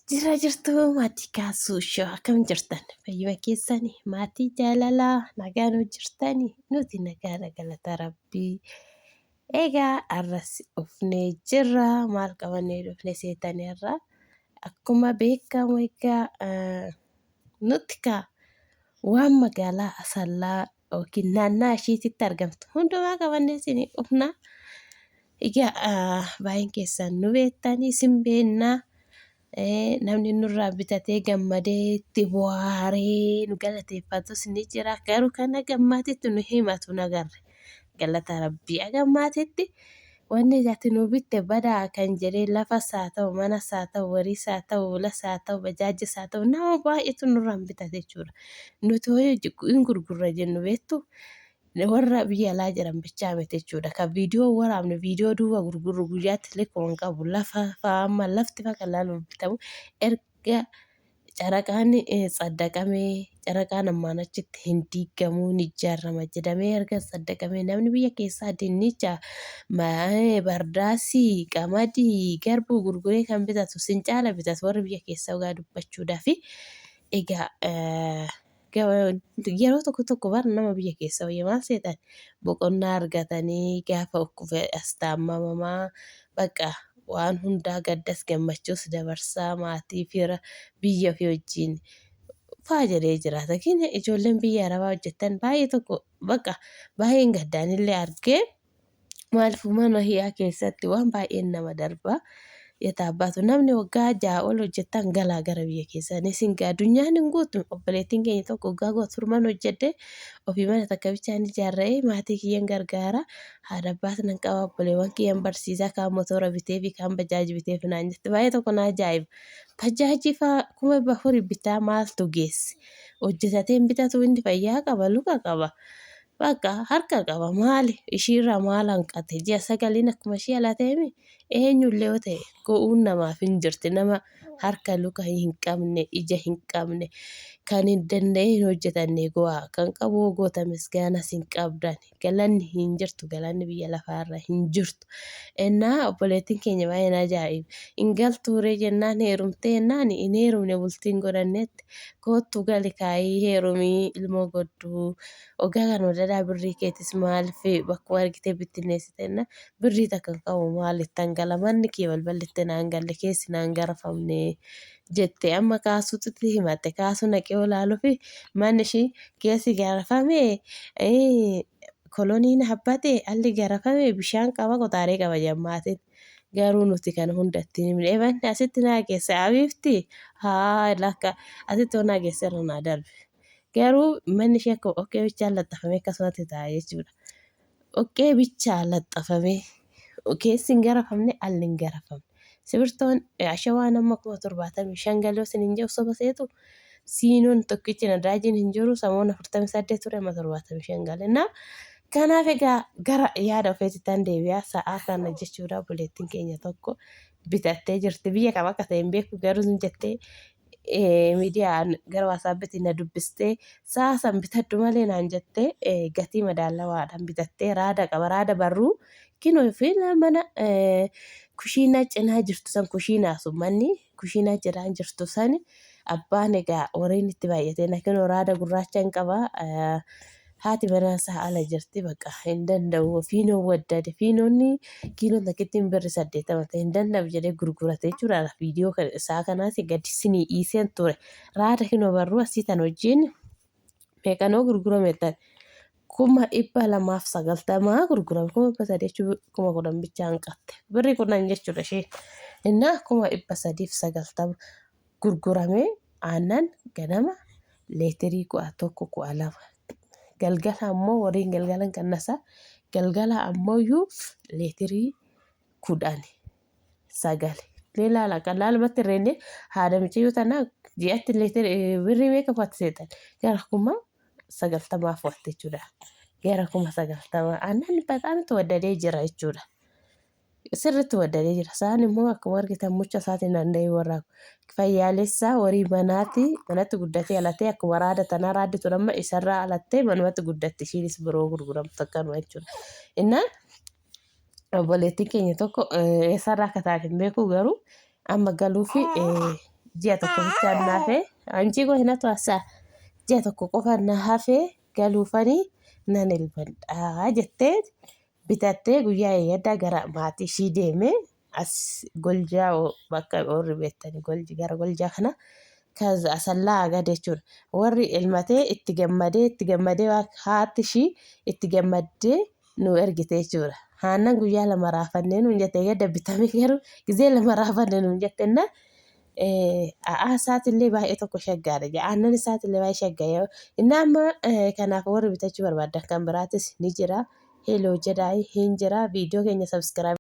Jirtu maatii kaasuu ishee akkam jirtan fayyuma keessanii maatii jaalalaa nagaan hojjirtanii nuti nagaadha galata rabbii. Egaa arras dhufnee jirra maal qabannee dhufne seetaneerra akkuma beekamu egaa nuti waan magaalaa Asallaa yookiin naannaa isheetitti argamtu hundumaa qabannee isinii dhufna. Egaa baay'een keessan nu beektanii isin beennaa. Namni nurraa bitatee gammadee itti bohaaree nu galateeffatus ni jira. Garuu kana gammaatitti nu himatu nagarre. Galata rabbii agammaatitti wanni ati nu bitte badaa kan jedhee lafas haa ta'u manas haa ta'u wariis haa ta'u ulas haa ta'u bajaajis haa ta'u nama baay'eetu nurraan bitate jechuudha. Nuti hojii hin gurgurra jennu beektu. Warra biyya alaa jiran bichaa miti jechuudha. Kan viidiyoo waraabne viidiyoo duuba gurgurru guyyaatti lekkuma hin qabu. Lafa fa'aa lafti faqa laaluun bitamu erga caraqaan saddaqamee caraqaan ammaan achitti hin diigamuu ni ijaarama jedhamee erga saddaqamee namni biyya keessaa dinnicha bardaasii qamadii garbuu gurguree kan bitatu sin caala bitatu warri biyya keessaa dhugaa dubbachuudhaafi egaa yeroo tokko bara nama biyya keessa maal seetan boqonnaa argatanii gaafa ukkufe astaamamamaa bakka waan hundaa gaddas gammachuus dabarsaa maatii fira biyya fi wajjin faajalee jiraata. Kini ijoolleen biyya arabaa hojjetan baay'ee tokko bakka baay'een gaddaanillee argee maaliifuu mana hiyyaa keessatti waan baay'een nama darba. Yetaabbatu namni waggaa 6 ol hojjetan galaa gara biyya keessanii singaa addunyaan hin guutu obboleettiin keenya tokko waggaa guutumaan hojjette ofii mana takka bichaan ijaarree maatii kiyyan gargaara haadha abbaa nan qaba obboleewwan kiyyan barsiisaa kaan motora bitee fi kaan bajaajii bitee fi naan jette baay'ee tokko na ajaa'iba. Bajaajii fa'aa 4,000 bitaa maaltu geesse hojjetatee bitatu inni fayyaa qaba luka qaba. Bakka harka qaba maali ishiirraa maal hanqate ji'a 9 akkuma ishee alaa ta'e eenyullee yoo ta'e go'uun namaaf hin jirti nama harka luka hin qabne ija hin qabne kan hin danda'e hojjetanne go'aa kan qabu goota misgaanas hin qabdan galanni hin jirtu galanni biyya lafaarra hin jirtu. Ennaa obboleettiin keenya baay'ee ajaa'iba hin galtuuree jennaan heerumtee jennaan hin heerumne bultiin godhannetti koottu gali kaayii heerumii ilmoo godduu ogaa kan wadadaa birrii keetis maaliif bakka argitee bittinneessitenna birrii takka qabu maalitti hangalamanni kee balballitti naan galle keessi naan garafamne jette amma kaasuutti himatte kaasu naqee olaaluu fi manni ishii keessi garafame koloniin habbate alli garafame bishaan qaba qotaaree qaba jammaatiin. Garuu nuti kan hundatti himne asitti naa geesse abiifti haa lakka asitti onaa geesse irra naa darbe. Garuu manni ishee akka okkee bichaan laxxafamee akkasumatti taa'e jechuudha. Okkee bichaan laxxafamee keessi hin garafamne alli hin garafamne. Sibirtoon ashawaan amma 75 galoo sin hin jiru soba seetu siinoon tokkichi nadaajiin hin jiru samoon 48 ture 75 galennaa. Kanaaf egaa gara yaada ofeetittan deebi'aa sa'aa kana jechuudha obboleettiin keenya tokko bitattee jirti biyya kam akka ta'e hin beeku garuu sun jettee miidiyaan gara waasaappiitti na dubbistee sa'a san bitadhu malee naan jettee gatii madaalawaadhaan bitattee raada qaba raada barruu kinoo fi mana kushiinaa cinaa jirtu san kushiinaa sun manni kushiinaa cinaa jirtu san abbaan egaa warreen itti baay'atee na kinoo raada gurraacha hin qaba. Haati manaasaa ala jirti bakka hin danda'u fiinoo waddade fiinoonni kiiloo takkiitti birrii 80 ta'e hin danda'u jedhee gurgurate jechuudha. Viidiyoo isaa kanaas gadi sinii dhiiseen ture raada kinoo barruu asii tan wajjin meeqanoo gurgurame tan 290 gurgurame 310 bichaa hanqatte birrii 10 jechuudha ishee innaa 390 gurgurame aannan ganama leetirii 11 galgala ammoo wariin galgalan kannasa galgala ammoo leetirii 19 leelala qalal batti reenne haada michiyu tana ji'atti leetirii birrii meeqa fatti seetan gara 90 fatti jechuudha. Gara 90 aannan bataam tawaddadee jira jechuudha. Sirriitti waddadee jira saan immoo akkuma argitan mucha isaatiin danda'ee warraa fayyaalessaa warii manatti guddatee alatee akkuma raada tanaa raaddi turamma isarraa alattee manumatti guddatti ishiinis biroo gurguramtu akkanuma jechuudha. Innaan obboleettiin keenya tokko eessarraa akka taate hin beeku garuu amma galuu fi ji'a tokko bichaan naafee anjii gohinatu asaa ji'a tokko qofa na hafee galuufanii nan ilmadhaa jettee bitattee guyyaa eeyyadaa gara maatii ishii deemee as goljaa bakka warri beektanii gara goljaa kana kaza asallaa agad jechuudha. Warri ilmatee itti gammadee haati ishii itti gammadee nu ergite jechuudha. Haannan guyyaa lama raafannee nuun jettee gadda bitamee garuu gizee lama raafannee nuun jettenna. Isaatillee baay'ee tokko shaggaadha. Aannan isaatillee baay'ee shaggaa'e. Inni amma kanaaf warri bitachuu barbaadan kan biraatis ni jira. Heloo jedhaa hin jira. Viidiyoo keenya subscribe